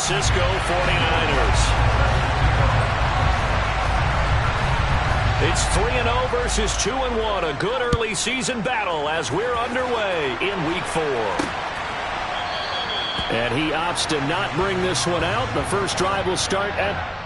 Francisco 49ers. It's 3-0 versus 2-1. A good early season battle as we're underway in Week 4. And he opts to not bring this one out. The first drive will start at...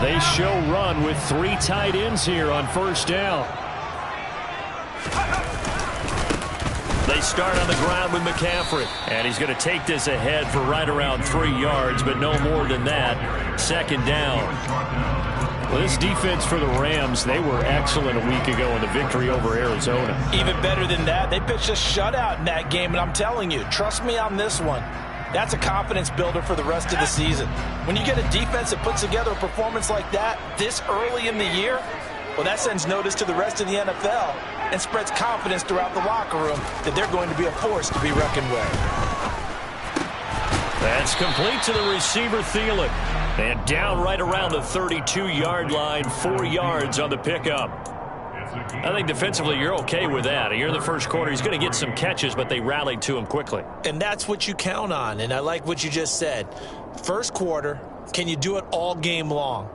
They show run with 3 tight ends here on first down. They start on the ground with McCaffrey. And he's going to take this ahead for right around 3 yards, but no more than that. Second down. Well, this defense for the Rams, they were excellent a week ago in the victory over Arizona. Even better than that, they pitched a shutout in that game, and I'm telling you, trust me on this one. That's a confidence builder for the rest of the season. When you get a defense that puts together a performance like that this early in the year, well, that sends notice to the rest of the NFL and spreads confidence throughout the locker room that they're going to be a force to be reckoned with. That's complete to the receiver, Thielen. And down right around the 32-yard line, 4 yards on the pickup. I think defensively you're okay with that. Here in the first quarter, he's going to get some catches, but they rallied to him quickly. And that's what you count on, and I like what you just said. First quarter, can you do it all game long?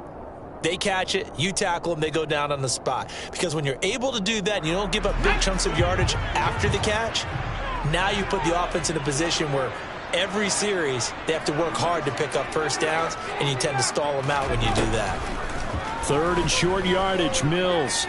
They catch it, you tackle them, they go down on the spot. Because when you're able to do that and you don't give up big chunks of yardage after the catch, now you put the offense in a position where every series they have to work hard to pick up first downs, and you tend to stall them out when you do that. 3rd and short yardage, Mills.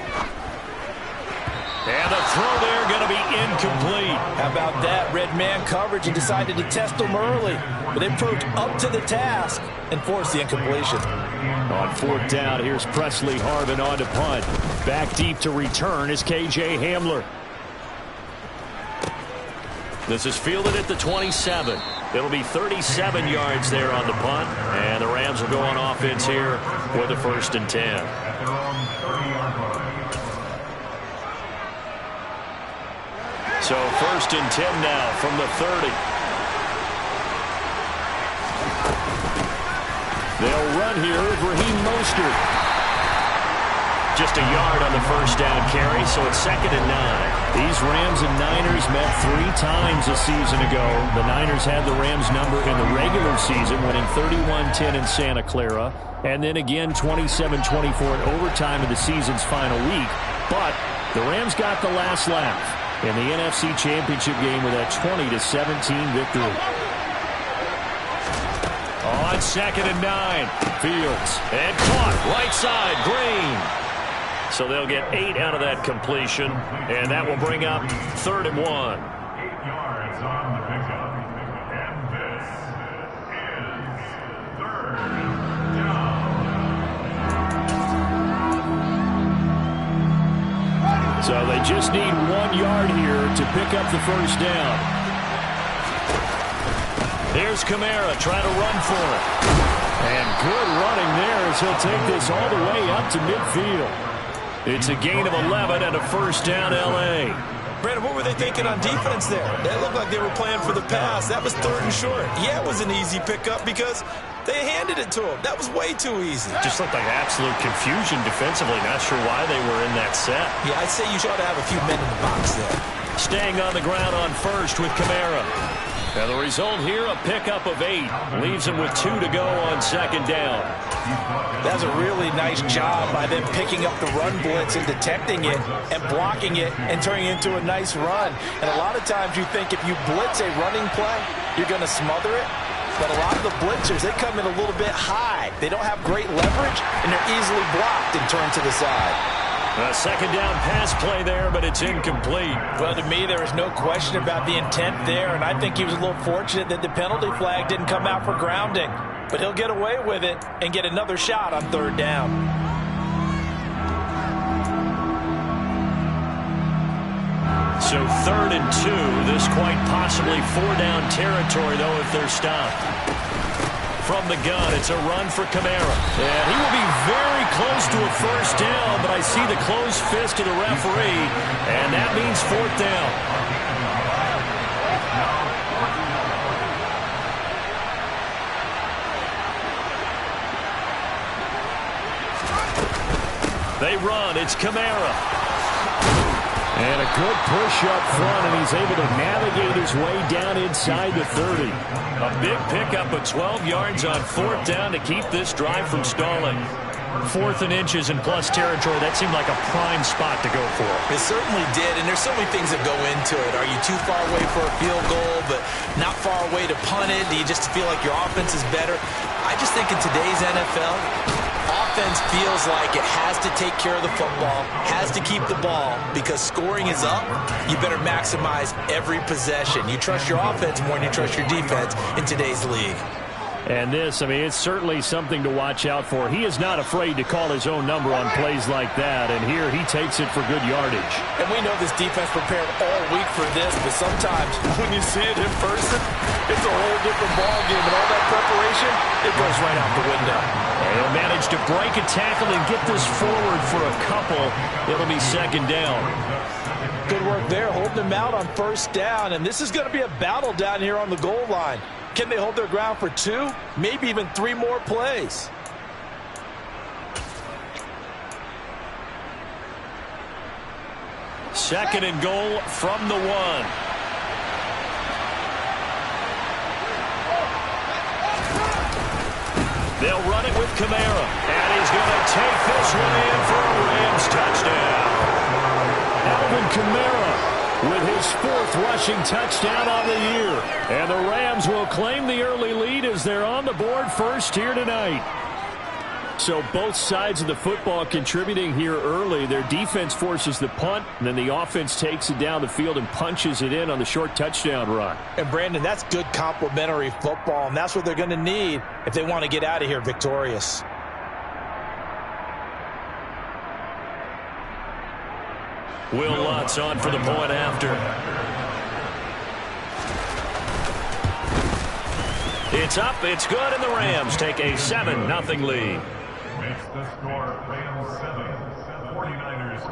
And the throw there going to be incomplete. How about that? Red man coverage and decided to test them early. But they proved up to the task and forced the incompletion. On 4th down, here's Presley Harvin on to punt. Back deep to return is K.J. Hamler. This is fielded at the 27. It'll be 37 yards there on the punt. And the Rams will go on offense here with a 1st and 10. So 1st and 10 now from the 30. They'll run here with Raheem Mostert. Just a yard on the first down carry, so it's 2nd and 9. These Rams and Niners met 3 times a season ago. The Niners had the Rams number in the regular season, winning 31-10 in Santa Clara, and then again 27-24 in overtime of the season's final week. But The Rams got the last laugh in the NFC Championship game with a 20-17 victory. On 2nd and 9, Fields. And caught right side, Green. So they'll get 8 out of that completion, and that will bring up 3rd and 1. 8 yards on the pickup, and this is 3rd down. So they just need 1 yard here to pick up the first down. Here's Kamara trying to run for it. And good running there as he'll take this all the way up to midfield. It's a gain of 11 and a first down, L.A. Brandon, what were they thinking on defense there? They looked like they were playing for the pass. That was 3rd and short. Yeah, it was an easy pickup because they handed it to him. That was way too easy. Just looked like absolute confusion defensively. Not sure why they were in that set. Yeah, I'd say you should have a few men in the box there. Staying on the ground on first with Kamara. And the result here, a pickup of 8. Leaves him with 2 to go on 2nd down. That's a really nice job by them picking up the run blitz and detecting it and blocking it and turning it into a nice run. And a lot of times you think if you blitz a running play, you're going to smother it. But a lot of the blitzers, they come in a little bit high. They don't have great leverage, and they're easily blocked and turned to the side. A 2nd down pass play there, but it's incomplete. Well, to me, there was no question about the intent there, and I think he was a little fortunate that the penalty flag didn't come out for grounding. But he'll get away with it and get another shot on 3rd down. So 3rd and 2. This quite possibly 4-down territory, though, if they're stopped. From the gun, it's a run for Kamara. And he will be very close to a first down, but I see the closed fist of the referee, and that means 4th down. They run. It's Kamara. And a good push up front, and he's able to navigate his way down inside the 30. A big pickup of 12 yards on 4th down to keep this drive from stalling. 4th and inches in plus territory, that seemed like a prime spot to go for. It certainly did, and there's so many things that go into it. Are you too far away for a field goal, but not far away to punt it? Do you just feel like your offense is better? I just think in today's NFL, offense feels like it has to take care of the football, has to keep the ball, because scoring is up. You better maximize every possession. You trust your offense more than you trust your defense in today's league. And this, I mean, it's certainly something to watch out for. He is not afraid to call his own number on plays like that, and here he takes it for good yardage. And we know this defense prepared all week for this, but sometimes when you see it in person, it's a whole different ballgame, and all that preparation, it goes right out the window. And he'll manage to break a tackle and get this forward for a couple. It'll be 2nd down. Good work there, holding them out on 1st down, and this is going to be a battle down here on the goal line. Can they hold their ground for 2, maybe even 3 more plays? Second and goal from the 1. They'll run it with Kamara, and he's going to take this one in for a Rams touchdown. Alvin Kamara with his 4th rushing touchdown on the year. And the Rams will claim the early lead as they're on the board first here tonight. So both sides of the football contributing here early. Their defense forces the punt, and then the offense takes it down the field and punches it in on the short touchdown run. And Brandon, that's good complementary football, and that's what they're going to need if they want to get out of here victorious. Will Lutz on for the point after. It's up, it's good, and the Rams take a 7-0 lead. Makes the score Rams 7, 49ers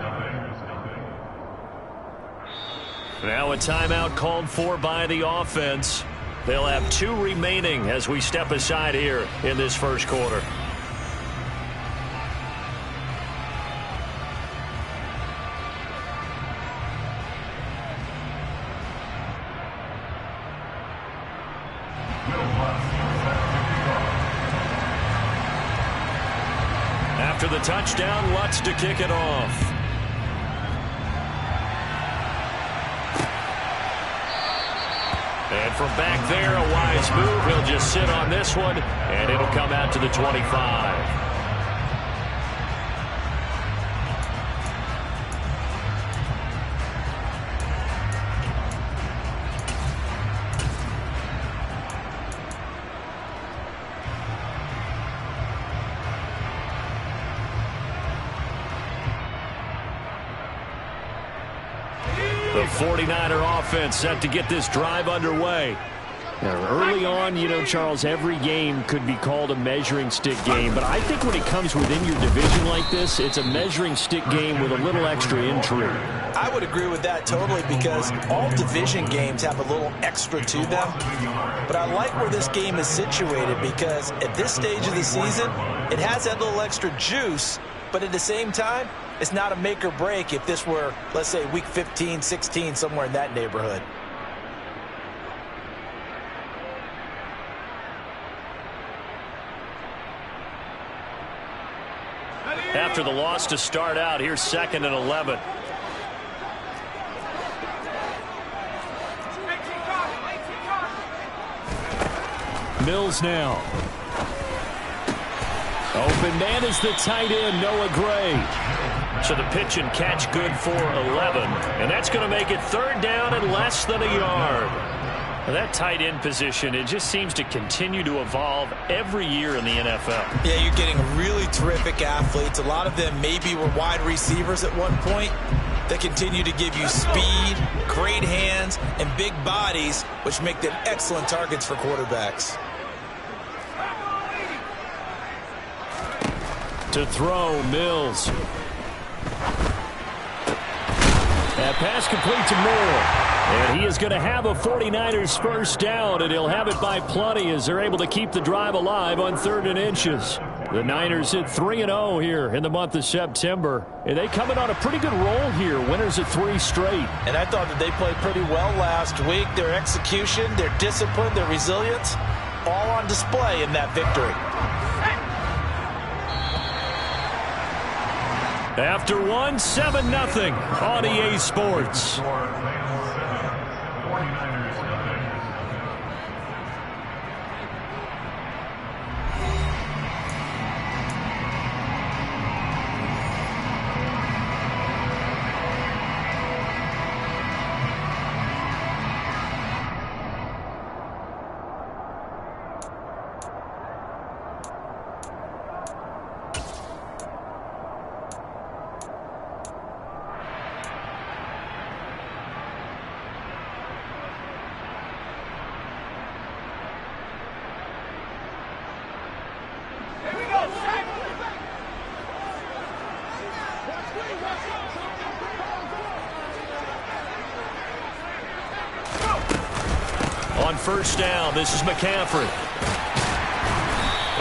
9. Now a timeout called for by the offense. They'll have 2 remaining as we step aside here in this first quarter. After the touchdown, Lutz to kick it off. from back there, a wise move. He'll just sit on this one, and it'll come out to the 25. The 49er offense set to get this drive underway. Now, early on, you know, Charles, every game could be called a measuring stick game, but I think when it comes within your division like this, it's a measuring stick game with a little extra intrigue. I would agree with that totally, because all division games have a little extra to them. But I like where this game is situated, because at this stage of the season, it has that little extra juice, but at the same time, it's not a make or break if this were, let's say, week 15, 16, somewhere in that neighborhood. After the loss to start out, here's 2nd and 11. Mills now. Open man is the tight end, Noah Gray. So the pitch and catch good for 11. And that's going to make it 3rd down and less than a yard. Now that tight end position, it just seems to continue to evolve every year in the NFL. Yeah, you're getting really terrific athletes. A lot of them maybe were wide receivers at one point. They continue to give you speed, great hands, and big bodies, which make them excellent targets for quarterbacks. To throw, Mills. That pass complete to Moore. And he is going to have a 49ers first down, and he'll have it by plenty as they're able to keep the drive alive on 3rd and inches. The Niners hit 3-0 here in the month of September. And they coming on a pretty good roll here, winners of 3 straight. And I thought that they played pretty well last week. Their execution, their discipline, their resilience, all on display in that victory. After one, 7-0 on EA Sports. On first down, this is McCaffrey.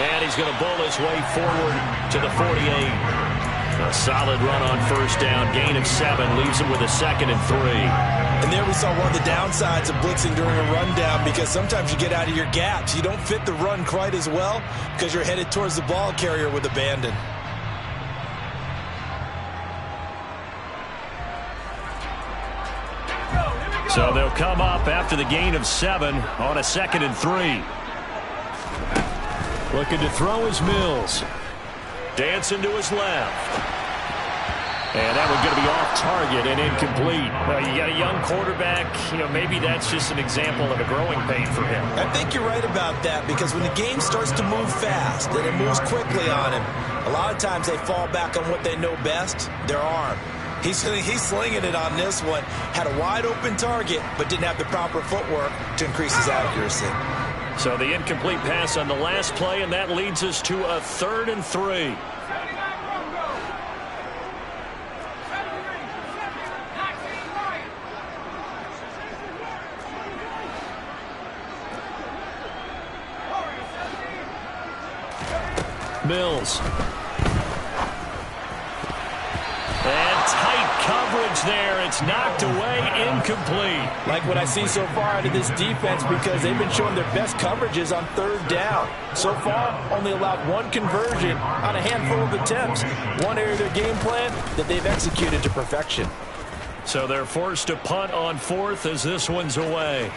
And he's going to bowl his way forward to the 48. A solid run on first down. Gain of 7 leaves him with a 2nd and 3. And there we saw one of the downsides of blitzing during a rundown, because sometimes you get out of your gaps. You don't fit the run quite as well because you're headed towards the ball carrier with abandon. So they'll come up after the gain of 7 on a 2nd and 3. Looking to throw is Mills. Dancing to his left. And that one's going to be off target and incomplete. Well, you got a young quarterback. You know, maybe that's just an example of a growing pain for him. I think you're right about that, because when the game starts to move fast and it moves quickly on him, a lot of times they fall back on what they know best, their arm. He's slinging it on this one. Had a wide open target, but didn't have the proper footwork to increase his accuracy. So the incomplete pass on the last play, and that leads us to a 3rd and 3. Mills. And tight coverage there. It's knocked away, incomplete. Like what I see so far out of this defense, because they've been showing their best coverages on 3rd down. So far, only allowed 1 conversion on a handful of attempts. One area of their game plan that they've executed to perfection. So they're forced to punt on 4th as this one's away.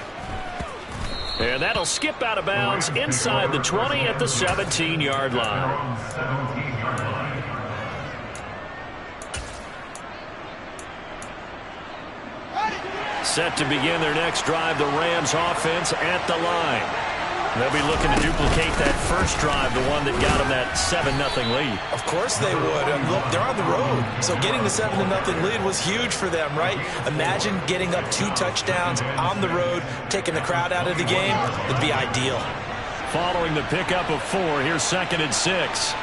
And that'll skip out of bounds inside the 20 at the 17-yard line. 17-yard line. Set to begin their next drive, the Rams offense at the line. They'll be looking to duplicate that first drive, the one that got them that 7-0 lead. Of course they would. Look, they're on the road, so getting the 7-0 lead was huge for them, right? Imagine getting up 2 touchdowns on the road, taking the crowd out of the game. It'd be ideal. Following the pickup of 4, here's 2nd and 6.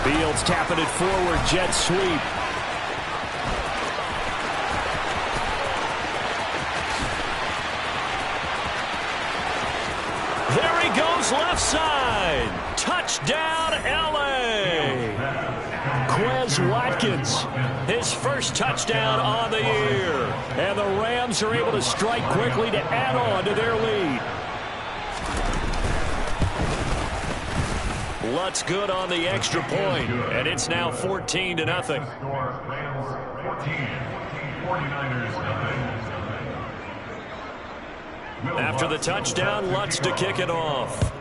Fields tapping it forward, jet sweep. There he goes, left side. Touchdown, L.A. Quez Watkins, his first touchdown on the year. And the Rams are able to strike quickly to add on to their lead. Lutz good on the extra point, and it's now 14-0. Score, Rams 14, 49ers 9. After the touchdown, Lutz to kick it off.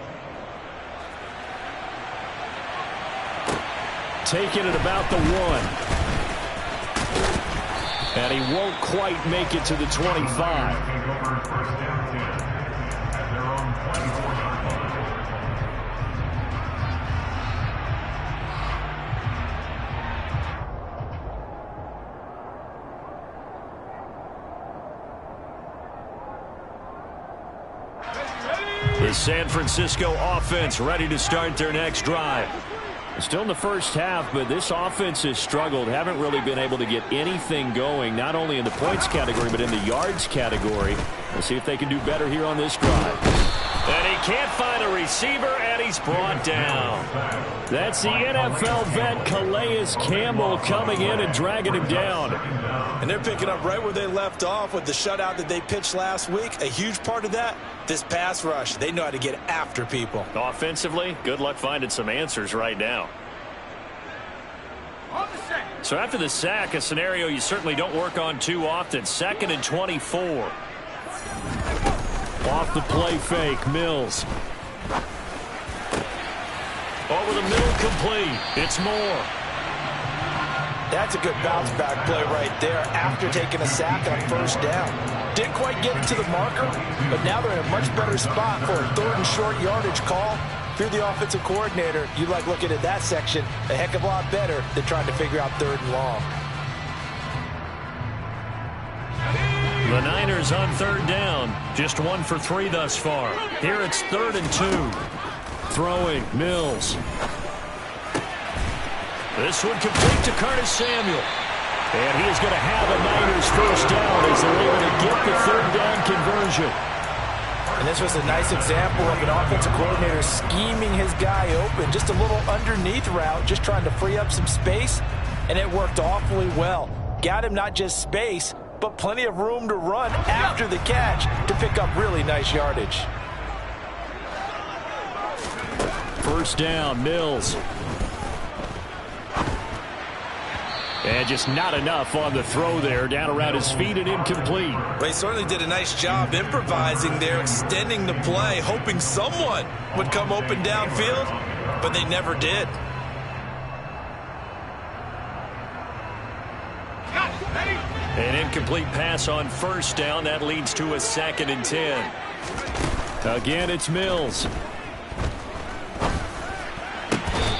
Taking it about the 1. And he won't quite make it to the 25. The San Francisco offense ready to start their next drive. Still in the first half, but this offense has struggled. Haven't really been able to get anything going, not only in the points category, but in the yards category. We'll see if they can do better here on this drive. And he can't find a receiver, and he's brought down. That's the NFL vet Calais Campbell coming in and dragging him down. And they're picking up right where they left off with the shutout that they pitched last week. A huge part of that, this pass rush. They know how to get after people. Offensively, good luck finding some answers right now. So after the sack, a scenario you certainly don't work on too often. 2nd and 24. Off the play fake, Mills. Over the middle, complete. It's Moore. That's a good bounce back play right there after taking a sack on first down. Didn't quite get it to the marker, but now they're in a much better spot for a 3rd and short yardage call. If you're the offensive coordinator, you like looking at that section a heck of a lot better than trying to figure out 3rd and long. The Niners on 3rd down. Just 1 for 3 thus far. Here it's 3rd and 2. Throwing, Mills. This one complete to Curtis Samuel. And he is going to have a Niners first down as they're able to get the 3rd down conversion. And this was a nice example of an offensive coordinator scheming his guy open. Just a little underneath route, just trying to free up some space. And it worked awfully well. Got him not just space, but plenty of room to run after the catch to pick up really nice yardage. First down, Mills. And just not enough on the throw there. Down around his feet and incomplete. They certainly did a nice job improvising there, extending the play, hoping someone would come open downfield, but they never did. An incomplete pass on first down. That leads to a 2nd and 10. Again, it's Mills.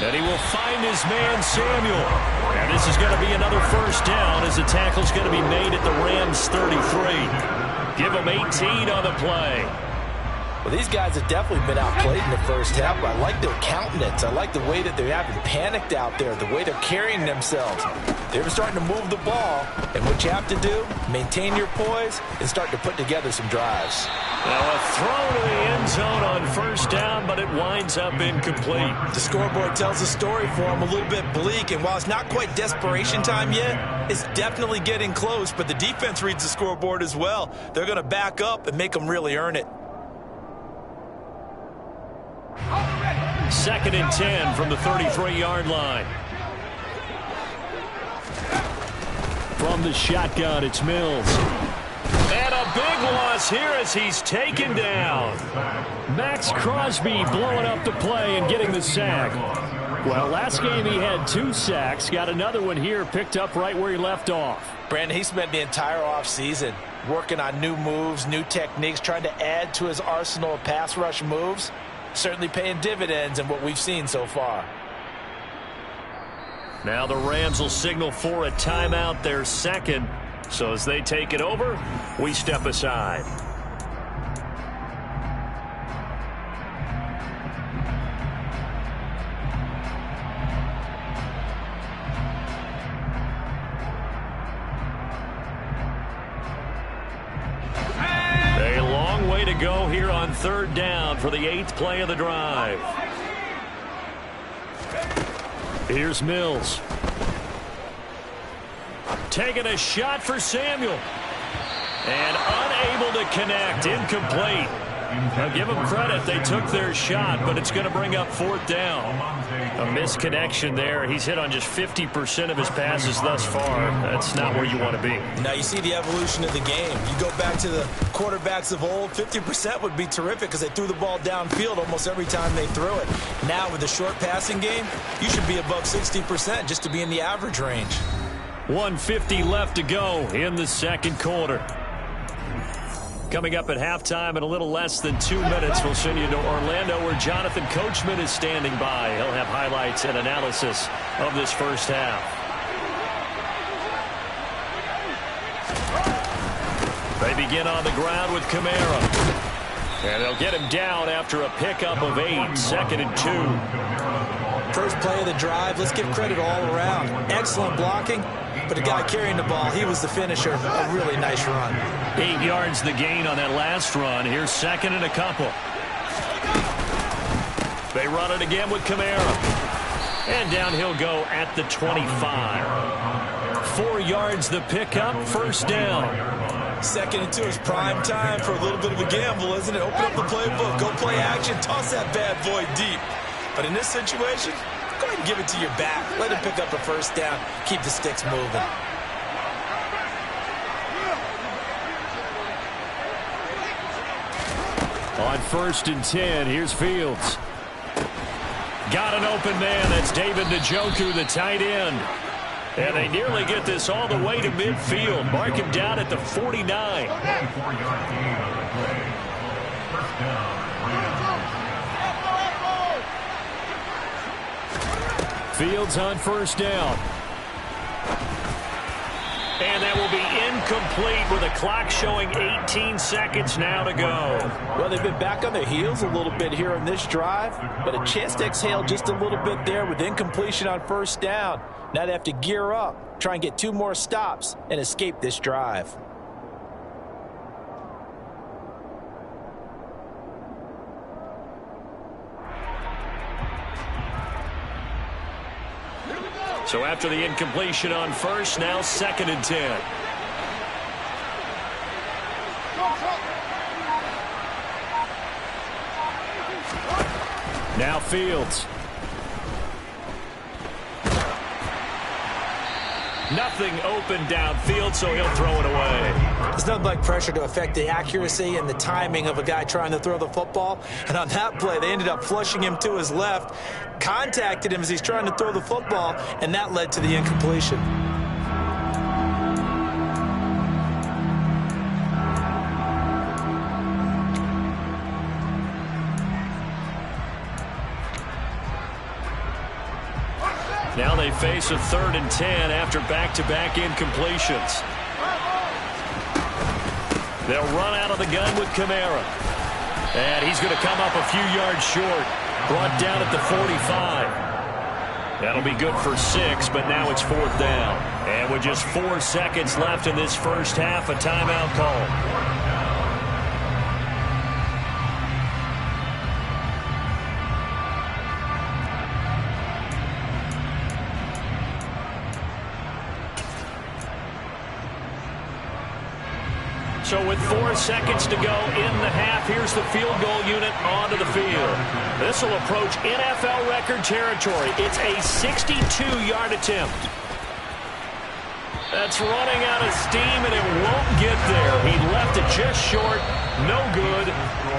And he will find his man, Samuel. And this is going to be another first down as the tackle's going to be made at the Rams 33. Give them 18 on the play. Well, these guys have definitely been outplayed in the first half, but I like their countenance. I like the way that they haven't panicked out there, the way they're carrying themselves. They're starting to move the ball, and what you have to do, maintain your poise and start to put together some drives. Now a throw to the end zone on first down, but it winds up incomplete. The scoreboard tells a story for them, a little bit bleak, and while it's not quite desperation time yet, it's definitely getting close, but the defense reads the scoreboard as well. They're going to back up and make them really earn it. 2nd and 10 from the 33-yard line. From the shotgun, it's Mills. And a big loss here as he's taken down. Max Crosby blowing up the play and getting the sack. Well, last game he had 2 sacks. Got another one here, picked up right where he left off. Brandon, he spent the entire offseason working on new moves, new techniques, trying to add to his arsenal of pass rush moves. Certainly paying dividends in what we've seen so far. Now the Rams will signal for a timeout, their second. So as they take it over, we step aside. A long way to go here on 3rd down for the 8th play of the drive. Here's Mills. Taking a shot for Samuel. And unable to connect. Incomplete. Now give them credit. They took their shot, but it's going to bring up 4th down. A misconnection there. He's hit on just 50% of his passes thus far. That's not where you want to be. Now you see the evolution of the game. You go back to the quarterbacks of old, 50% would be terrific because they threw the ball downfield almost every time they threw it. Now with the short passing game, you should be above 60% just to be in the average range. 1:50 left to go in the second quarter. Coming up at halftime in a little less than 2 minutes, we'll send you to Orlando where Jonathan Coachman is standing by. He'll have highlights and analysis of this first half. They begin on the ground with Kamara. And they'll get him down after a pickup of 8, 2nd and 2. First play of the drive, let's give credit all around. Excellent blocking, but the guy carrying the ball, he was the finisher. A really nice run. 8 yards the gain on that last run. Here's 2nd and a couple. They run it again with Kamara. And down he'll go at the 25. 4 yards the pickup, 1st down. 2nd and 2 is prime time for a little bit of a gamble, isn't it? Open up the playbook, go play action, toss that bad boy deep. But in this situation, go ahead and give it to your back. Let him pick up a 1st down. Keep the sticks moving. On 1st and 10, here's Fields. Got an open man. That's David Njoku, the tight end. And they nearly get this all the way to midfield. Mark him down at the 49. Fields on 1st down. And that will be incomplete with the clock showing 18 seconds now to go. Well, they've been back on their heels a little bit here on this drive, but a chance to exhale just a little bit there with incompletion on 1st down. Now they have to gear up, try and get 2 more stops, and escape this drive. So after the incompletion on 1st, now 2nd and 10. Now Fields. Nothing open downfield, so he'll throw it away. There's nothing like pressure to affect the accuracy and the timing of a guy trying to throw the football. And on that play, they ended up flushing him to his left, contacted him as he's trying to throw the football, and that led to the incompletion. Now they face a 3rd and 10 after back-to-back incompletions. They'll run out of the gun with Kamara. And he's going to come up a few yards short. Brought down at the 45. That'll be good for 6, but now it's 4th down. And with just 4 seconds left in this first half, a timeout call. So with 4 seconds to go in the half, here's the field goal unit onto the field. This will approach NFL record territory. It's a 62-yard attempt. That's running out of steam, and it won't get there. He left it just short. No good.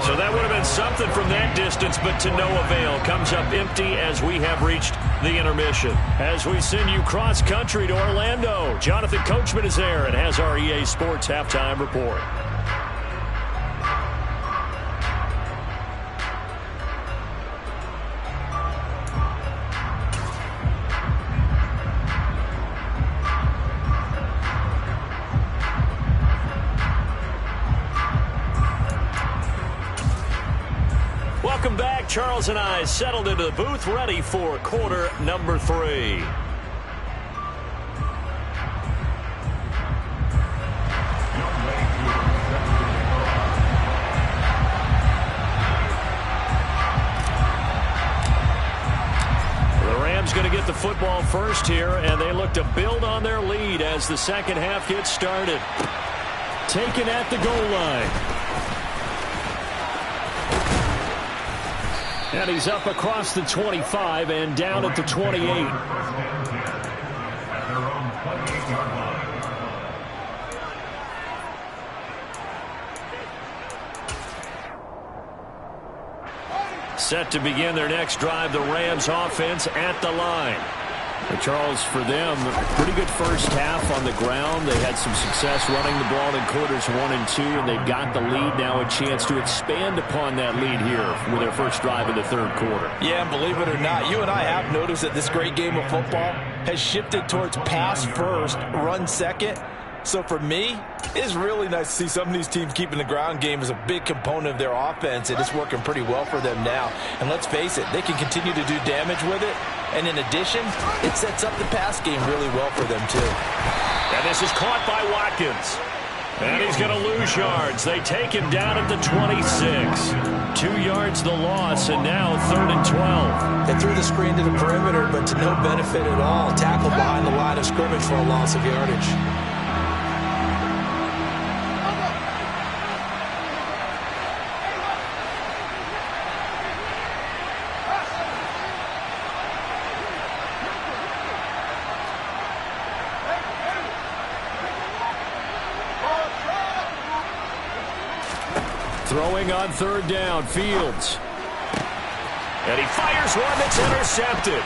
So that would have been something from that distance, but to no avail. Comes up empty as we have reached the intermission. As we send you cross-country to Orlando, Jonathan Coachman is there and has our EA Sports Halftime Report. Welcome back. Charles and I settled into the booth, ready for quarter number 3. The Rams going to get the football first here, and they look to build on their lead as the second half gets started. Taken at the goal line. And he's up across the 25 and down at the 28. Set to begin their next drive, the Rams offense at the line. But Charles, for them, pretty good first half on the ground. They had some success running the ball in quarters 1 and 2, and they've got the lead now, a chance to expand upon that lead here with their first drive in the third quarter. Yeah, and believe it or not, you and I have noticed that this great game of football has shifted towards pass first, run second. So for me, it's really nice to see some of these teams keeping the ground game as a big component of their offense, and it's working pretty well for them now. And let's face it, they can continue to do damage with it. And in addition, it sets up the pass game really well for them, too. And this is caught by Watkins. And he's going to lose yards. They take him down at the 26. 2 yards the loss, and now 3rd and 12. They threw the screen to the perimeter, but to no benefit at all. Tackled behind the line of scrimmage for a loss of yardage. Throwing on 3rd down, Fields. And he fires one that's intercepted.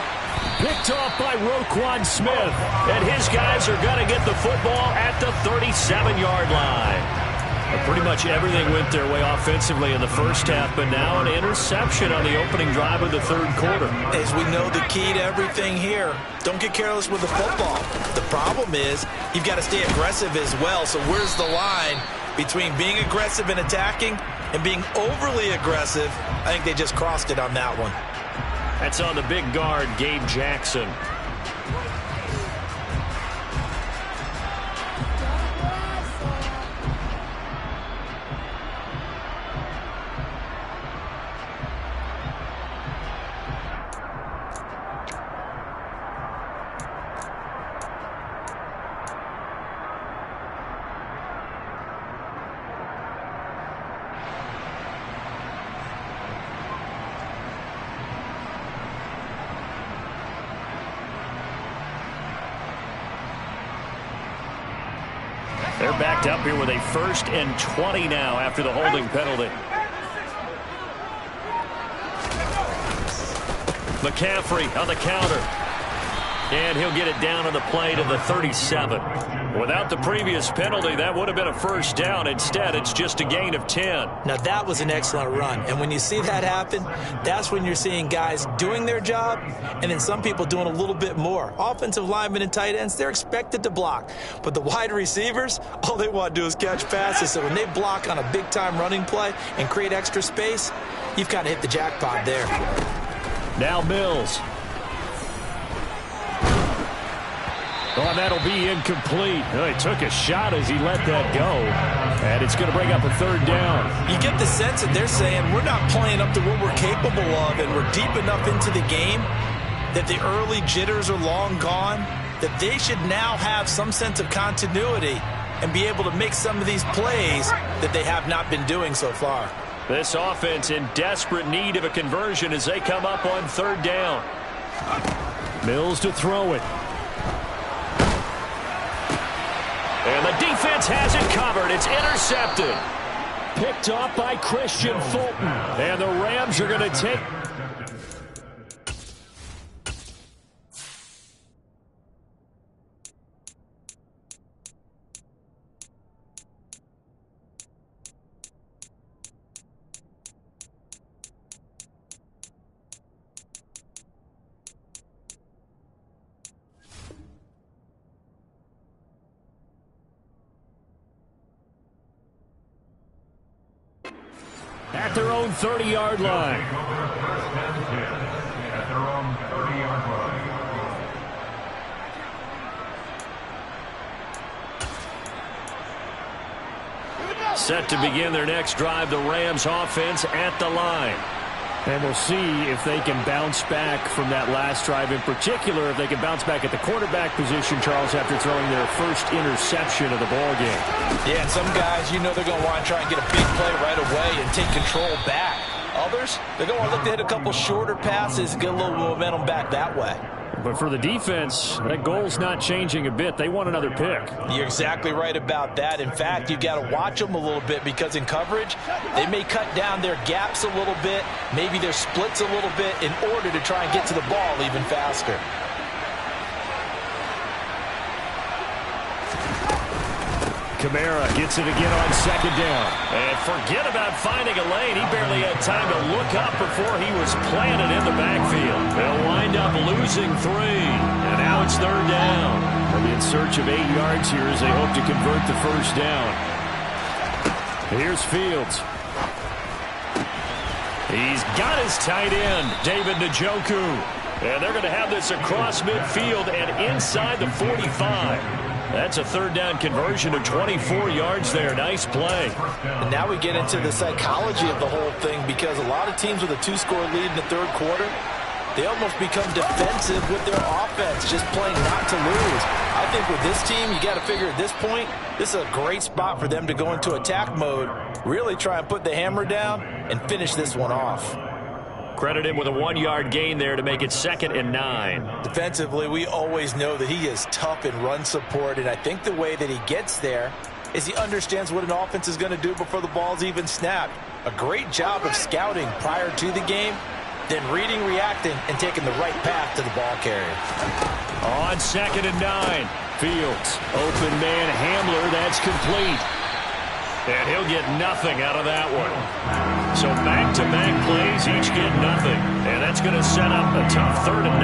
Picked off by Roquan Smith. And his guys are going to get the football at the 37-yard line. Pretty much everything went their way offensively in the first half, but now an interception on the opening drive of the third quarter. As we know, the key to everything here, don't get careless with the football. The problem is you've got to stay aggressive as well. So where's the line between being aggressive and attacking and being overly aggressive? I think they just crossed it on that one. That's on the big guard, Gabe Jackson. They're backed up here with a 1st and 20 now after the holding penalty. McCaffrey on the counter. And he'll get it down on the play to the 37. Without the previous penalty, that would have been a 1st down. Instead, it's just a gain of 10. Now, that was an excellent run. And when you see that happen, that's when you're seeing guys doing their job and then some people doing a little bit more. Offensive linemen and tight ends, they're expected to block. But the wide receivers, all they want to do is catch passes. So when they block on a big-time running play and create extra space, you've kind of hit the jackpot there. Now Mills. Oh, and that'll be incomplete. Oh, he took a shot as he let that go. And it's going to bring up a 3rd down. You get the sense that they're saying we're not playing up to what we're capable of, and we're deep enough into the game that the early jitters are long gone, that they should now have some sense of continuity and be able to make some of these plays that they have not been doing so far. This offense in desperate need of a conversion as they come up on 3rd down. And the defense has it covered. It's intercepted. Picked off by Christian Fulton. And the Rams are going to take... At their own 30-yard line. At their own 30-yard line. Set to begin their next drive, the Rams offense at the line. And we'll see if they can bounce back from that last drive. In particular, if they can bounce back at the quarterback position, Charles, after throwing their first interception of the ball game. Yeah, and some guys, you know they're going to want to try and get a big play right away and take control back. Others, they're going to look to hit a couple shorter passes and get a little momentum back that way. But for the defense, that goal's not changing a bit. They want another pick. You're exactly right about that. In fact, you've got to watch them a little bit because in coverage, they may cut down their gaps a little bit, maybe their splits a little bit in order to try and get to the ball even faster. Kamara gets it again on second down. And forget about finding a lane. He barely had time to look up before he was planted in the backfield. They'll wind up losing 3. And now it's third down. They'll be in search of 8 yards here as they hope to convert the first down. Here's Fields. He's got his tight end, David Njoku. And they're going to have this across midfield and inside the 45. That's a third down conversion of 24 yards there. Nice play. And now we get into the psychology of the whole thing because a lot of teams with a 2-score lead in the third quarter, they almost become defensive with their offense, just playing not to lose. I think with this team, you got to figure at this point, this is a great spot for them to go into attack mode, really try and put the hammer down and finish this one off. Credit him with a 1-yard gain there to make it 2nd and 9. Defensively, we always know that he is tough in run support, and I think the way that he gets there is he understands what an offense is going to do before the ball's even snapped. A great job of scouting prior to the game, then reading, reacting, and taking the right path to the ball carrier. On 2nd and 9, Fields, open man Hamler, that's complete. And he'll get nothing out of that one. So back-to-back plays, each get nothing. And that's going to set up a tough 3rd and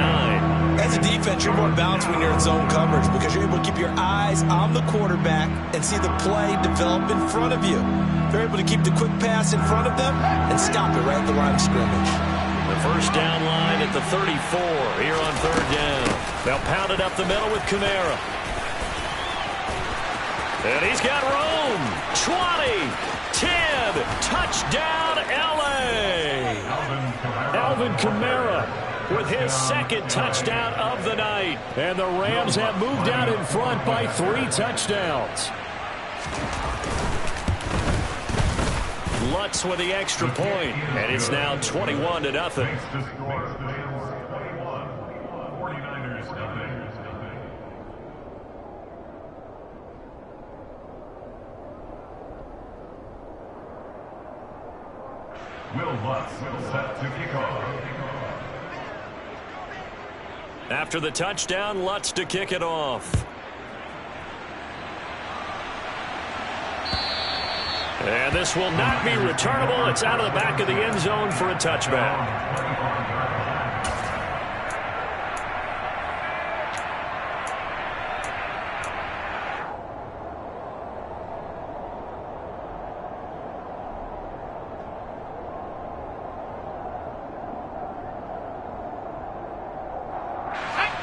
9. As a defense, you're more balanced when you're in zone coverage because you're able to keep your eyes on the quarterback and see the play develop in front of you. You're able to keep the quick pass in front of them and stop it right at the line of scrimmage. The first down line at the 34 here on 3rd down. They'll pound it up the middle with Kamara. And he's got room. 20, 10, touchdown, L.A. Alvin Kamara with his 2nd touchdown of the night. And the Rams have moved out in front by 3 touchdowns. Lutz with the extra point, and it's now 21-0. Will Lutz set to kick off. After the touchdown, Lutz to kick it off. And this will not be returnable. It's out of the back of the end zone for a touchback.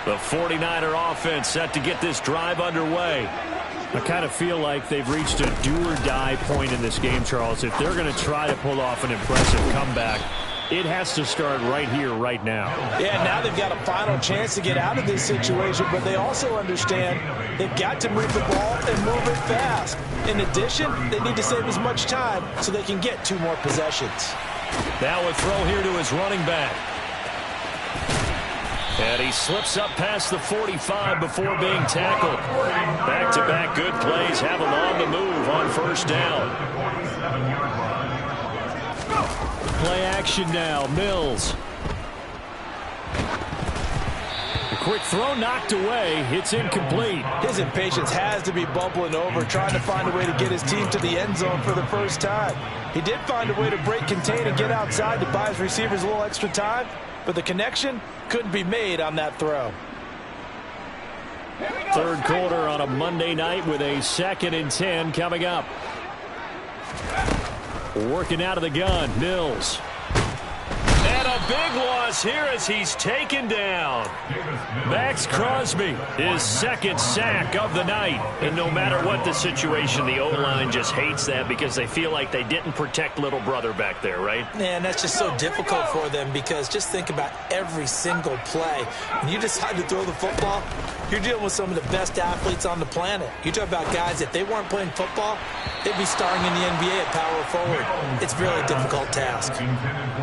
The 49er offense set to get this drive underway. I kind of feel like they've reached a do-or-die point in this game, Charles. If they're going to try to pull off an impressive comeback, it has to start right here, right now. Yeah, now they've got a final chance to get out of this situation, but they also understand they've got to move the ball and move it fast. In addition, they need to save as much time so they can get 2 more possessions. Now a throw here to his running back. And he slips up past the 45 before being tackled. Back-to-back good plays have him on the move on first down. Play action now. Mills. The quick throw knocked away. It's incomplete. His impatience has to be bubbling over, trying to find a way to get his team to the end zone for the first time. He did find a way to break contain and get outside to buy his receivers a little extra time, but the connection couldn't be made on that throw. Third quarter on a Monday night with a 2nd and 10 coming up. Working out of the gun, Mills. And a big loss here as he's taken down. Max Crosby, his 2nd sack of the night. And no matter what the situation, the O-line just hates that because they feel like they didn't protect little brother back there, right? Man, that's just so difficult for them because just think about every single play. When you decide to throw the football, you're dealing with some of the best athletes on the planet. You talk about guys, if they weren't playing football, they'd be starring in the NBA at power forward. It's a really difficult task.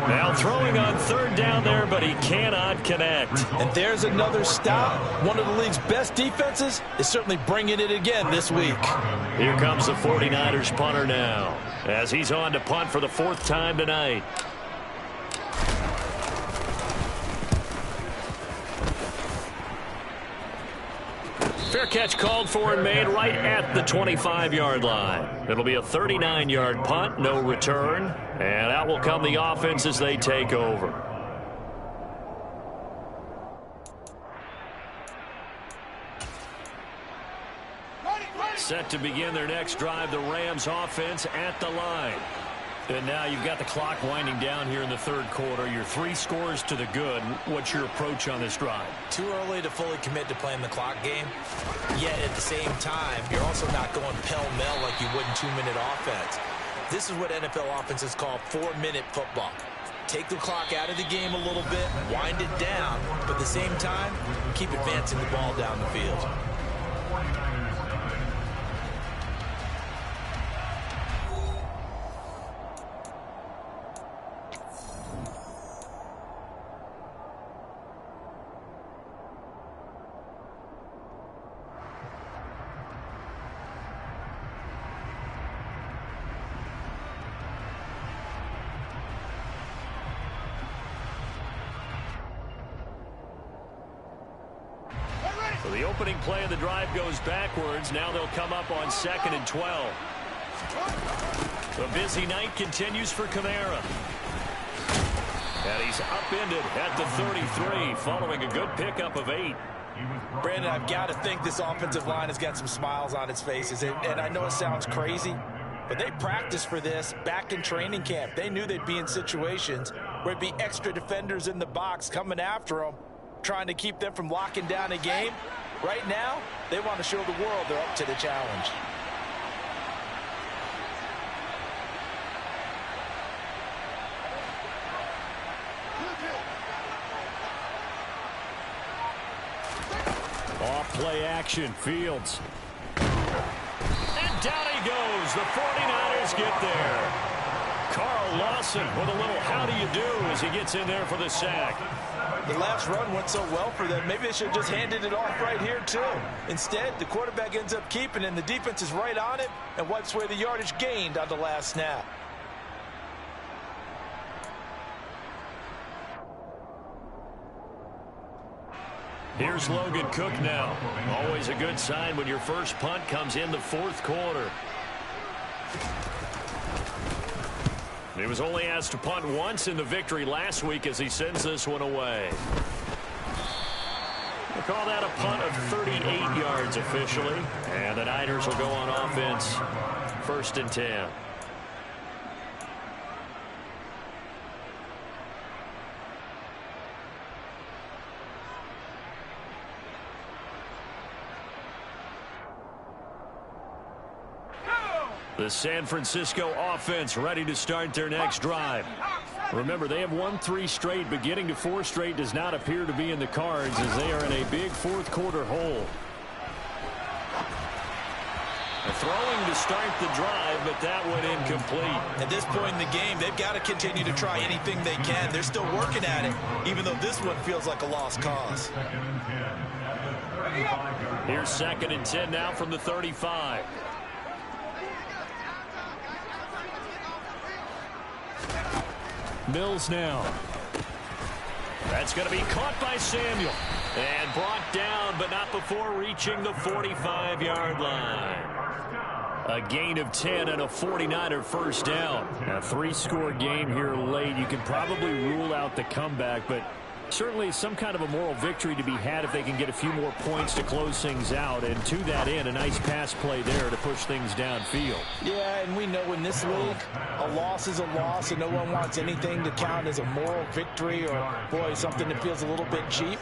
Now throwing on 3rd down there, but he cannot connect. And there's another stop. One of the league's best defenses is certainly bringing it again this week. Here comes the 49ers punter now, as he's on to punt for the 4th time tonight. Fair catch called for and made right at the 25-yard line. It'll be a 39-yard punt, no return. And out will come the offense as they take over. Set to begin their next drive, the Rams offense at the line. And now you've got the clock winding down here in the 3rd quarter. You're 3 scores to the good. What's your approach on this drive? Too early to fully commit to playing the clock game. Yet at the same time, you're also not going pell-mell like you would in 2-minute offense. This is what NFL offenses call 4-minute football. Take the clock out of the game a little bit, wind it down, but at the same time, keep advancing the ball down the field. So the opening play of the drive goes backwards. Now they'll come up on 2nd and 12. The busy night continues for Kamara. And he's upended at the 33 following a good pickup of 8. Brandon, I've got to think this offensive line has got some smiles on its faces. And I know it sounds crazy, but they practiced for this back in training camp. They knew they'd be in situations where it'd be extra defenders in the box coming after them, trying to keep them from locking down a game. Right now, they want to show the world they're up to the challenge. Off play action, Fields. And down he goes. The 49ers get there. Carl Lawson with a little how do you do as he gets in there for the sack. The last run went so well for them. Maybe they should have just handed it off right here, too. Instead, the quarterback ends up keeping it, and the defense is right on it and wipes away the yardage gained on the last snap. Here's Logan Cook now. Always a good sign when your first punt comes in the 4th quarter. He was only asked to punt once in the victory last week as he sends this one away. We'll call that a punt of 38 yards officially. And the Niners will go on offense 1st and 10. The San Francisco offense ready to start their next drive. Remember, they have won 3 straight, but getting to 4 straight does not appear to be in the cards as they are in a big 4th quarter hole. Throwing to start the drive, but that went incomplete. At this point in the game, they've got to continue to try anything they can. They're still working at it, even though this one feels like a lost cause. Here's 2nd and 10 now from the 35. Mills now. That's going to be caught by Samuel. And brought down, but not before reaching the 45-yard line. A gain of 10 and a 49er first down. A 3-score game here late. You can probably rule out the comeback, but certainly some kind of a moral victory to be had if they can get a few more points to close things out. And to that end, a nice pass play there to push things downfield. Yeah, and we know in this league, a loss is a loss, and no one wants anything to count as a moral victory or, boy, something that feels a little bit cheap.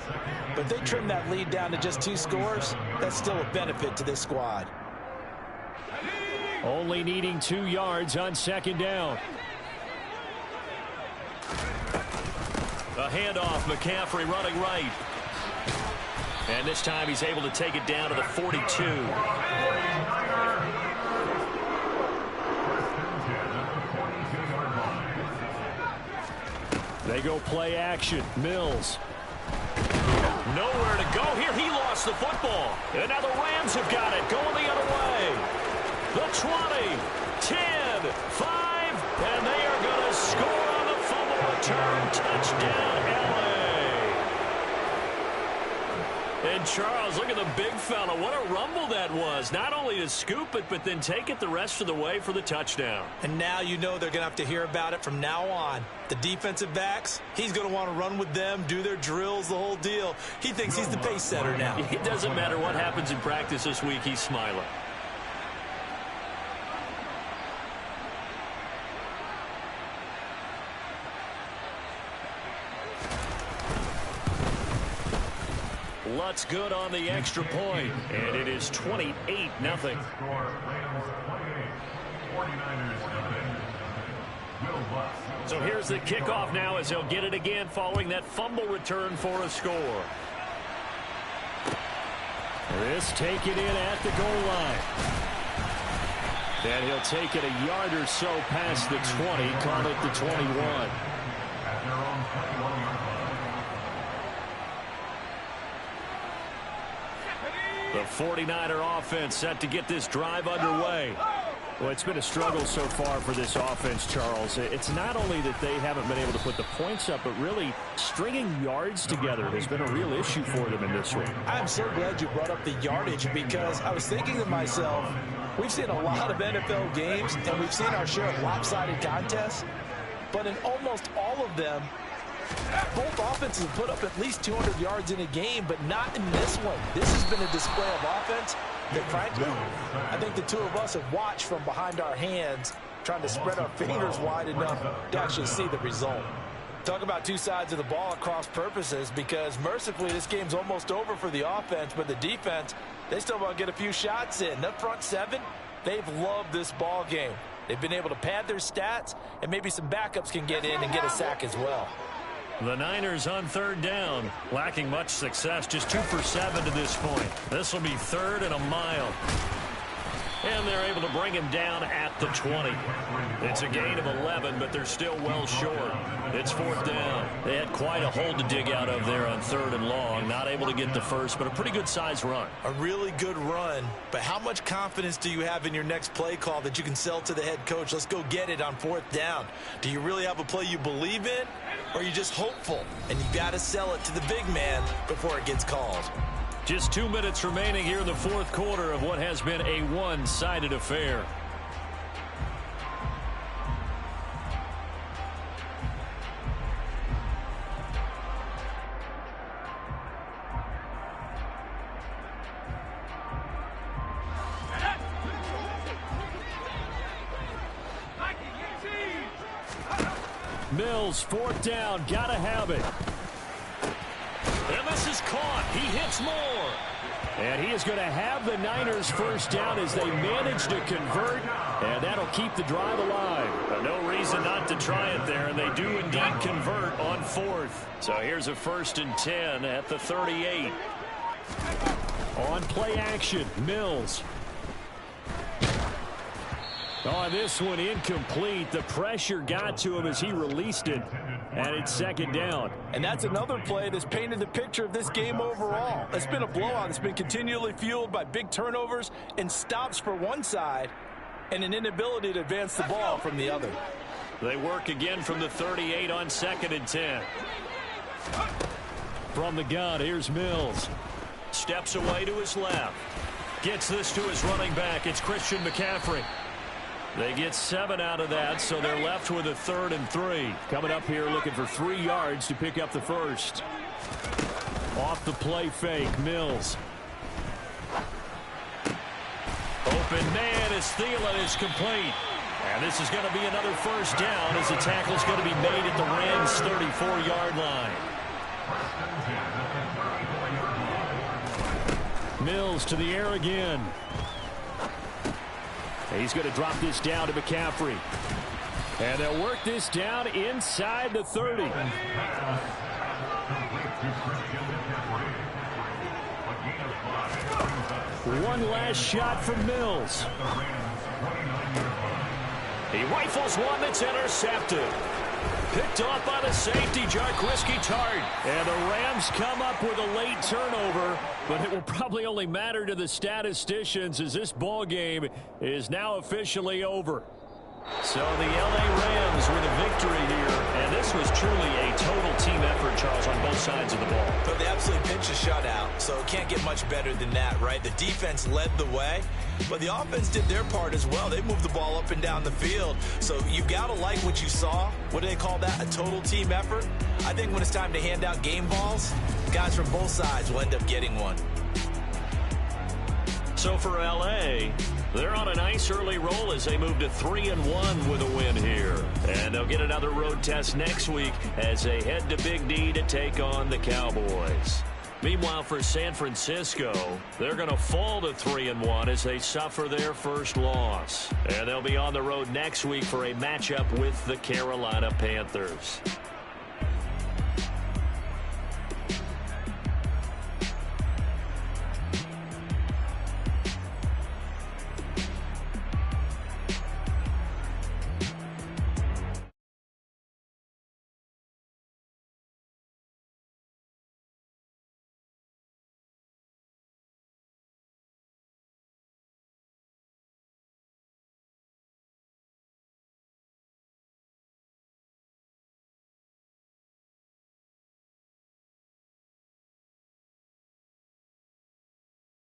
But they trim that lead down to just 2 scores. That's still a benefit to this squad. Only needing 2 yards on 2nd down. A handoff, McCaffrey running right. And this time he's able to take it down to the 42. They go play action. Mills. Nowhere to go here. He lost the football. And now the Rams have got it. Going the other way. The 20, 10, 5, and they are going to score on the fumble return. Touchdown, L.A. And Charles, look at the big fella. What a rumble that was. Not only to scoop it, but then take it the rest of the way for the touchdown. And now you know they're going to have to hear about it from now on. The defensive backs, he's going to want to run with them, do their drills, the whole deal. He thinks he's the pace setter now. It doesn't matter what happens in practice this week. He's smiling. Lutz good on the extra point, and it is 28-0. So here's the kickoff now as he'll get it again following that fumble return for a score. This take it in at the goal line. And he'll take it a yard or so past the 20, call it the 21. The 49er offense set to get this drive underway. Well, it's been a struggle so far for this offense, Charles. It's not only that they haven't been able to put the points up, but really stringing yards together has been a real issue for them in this one. I'm so glad you brought up the yardage because I was thinking to myself, we've seen a lot of NFL games and we've seen our share of lopsided contests, but in almost all of them, both offenses have put up at least 200 yards in a game, but not in this one. This has been a display of offense that, frankly, I think the two of us have watched from behind our hands, trying to spread our fingers wide enough to actually see the result. Talk about two sides of the ball at cross purposes, because mercifully this game's almost over for the offense, but the defense, they still want to get a few shots in. That front seven, they've loved this ball game. They've been able to pad their stats, and maybe some backups can get in and get a sack as well. The Niners on 3rd down, lacking much success, just 2 for 7 to this point. This will be 3rd and a mile. And they're able to bring him down at the 20. It's a gain of 11, but they're still well short. It's 4th down. They had quite a hole to dig out of there on 3rd and long. Not able to get the first, but a pretty good size run. A really good run, but how much confidence do you have in your next play call that you can sell to the head coach? Let's go get it on 4th down. Do you really have a play you believe in, or are you just hopeful? And you got to sell it to the big man before it gets called. Just 2 minutes remaining here in the 4th quarter of what has been a one-sided affair. Mills, 4th down, gotta have it. And this is caught. He hits more. And he is going to have the Niners first down as they manage to convert. And that'll keep the drive alive. But no reason not to try it there. And they do indeed convert on 4th. So here's a 1st and 10 at the 38. On play action, Mills. Oh, this one incomplete. The pressure got to him as he released it, and it's second down. And that's another play that's painted the picture of this game overall. It's been a blowout. It's been continually fueled by big turnovers and stops for one side and an inability to advance the ball from the other. They work again from the 38 on 2nd and 10. From the gun, here's Mills. Steps away to his left. Gets this to his running back. It's Christian McCaffrey. They get 7 out of that, so they're left with a 3rd and 3. Coming up here looking for 3 yards to pick up the first. Off the play fake, Mills. Open man as Thielen is complete. And this is going to be another first down as the tackle is going to be made at the Rams' 34-yard line. Mills to the air again. He's going to drop this down to McCaffrey. And they'll work this down inside the 30. One last shot from Mills. He rifles one that's intercepted. Picked off by the safety, Jaquiski Tartt. And the Rams come up with a late turnover, but it will probably only matter to the statisticians as this ball game is now officially over. So the L.A. Rams with a victory here, and this was truly a total team effort, Charles, on both sides of the ball. But they absolutely pitched a shutout, so it can't get much better than that, right? The defense led the way, but the offense did their part as well. They moved the ball up and down the field, so you got to like what you saw. What do they call that? A total team effort? I think when it's time to hand out game balls, guys from both sides will end up getting one. So for L.A., they're on a nice early roll as they move to 3-1 with a win here. And they'll get another road test next week as they head to Big D to take on the Cowboys. Meanwhile, for San Francisco, they're going to fall to 3-1 as they suffer their first loss. And they'll be on the road next week for a matchup with the Carolina Panthers.